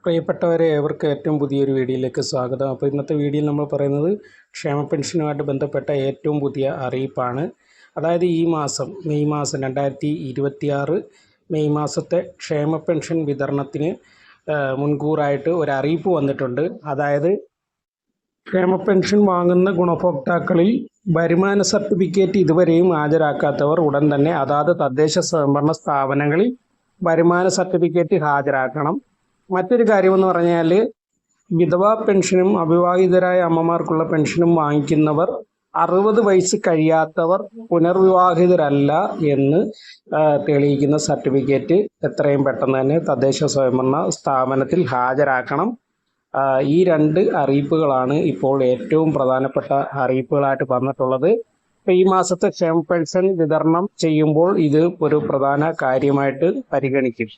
പ്രിയപ്പെട്ടവരെ, ഏവർക്ക് ഏറ്റവും പുതിയൊരു വീഡിയോയിലേക്ക് സ്വാഗതം. അപ്പോൾ ഇന്നത്തെ വീഡിയോയിൽ നമ്മൾ പറയുന്നത് ക്ഷേമ പെൻഷനുമായിട്ട് ബന്ധപ്പെട്ട ഏറ്റവും പുതിയ അറിയിപ്പാണ്. അതായത് ഈ മാസം മെയ് മാസം 2026 മെയ് മാസത്തെ ക്ഷേമ പെൻഷൻ വിതരണത്തിന് മുൻകൂറായിട്ട് ഒരു അറിയിപ്പ് വന്നിട്ടുണ്ട്. അതായത് ക്ഷേമ പെൻഷൻ വാങ്ങുന്ന ഗുണഭോക്താക്കളിൽ വരുമാന സർട്ടിഫിക്കറ്റ് ഇതുവരെയും ഹാജരാക്കാത്തവർ ഉടൻ തന്നെ അതാത് തദ്ദേശ സ്വയംഭരണ സ്ഥാപനങ്ങളിൽ വരുമാന സർട്ടിഫിക്കറ്റ് ഹാജരാക്കണം. മറ്റൊരു കാര്യമെന്ന് പറഞ്ഞാൽ വിധവാ പെൻഷനും അവിവാഹിതരായ അമ്മമാർക്കുള്ള പെൻഷനും വാങ്ങിക്കുന്നവർ 60 വയസ്സ് കഴിയാത്തവർ പുനർവിവാഹിതരല്ല എന്ന് തെളിയിക്കുന്ന സർട്ടിഫിക്കറ്റ് എത്രയും പെട്ടെന്ന് തന്നെ തദ്ദേശ സ്വയംഭരണ സ്ഥാപനത്തിൽ ഹാജരാക്കണം. ഈ രണ്ട് അറിയിപ്പുകളാണ് ഇപ്പോൾ ഏറ്റവും പ്രധാനപ്പെട്ട അറിയിപ്പുകളായിട്ട് പറഞ്ഞിട്ടുള്ളത്. ഈ മാസത്തെ ക്ഷേമ പെൻഷൻ വിതരണം ചെയ്യുമ്പോൾ ഇത് ഒരു പ്രധാന കാര്യമായിട്ട് പരിഗണിക്കും.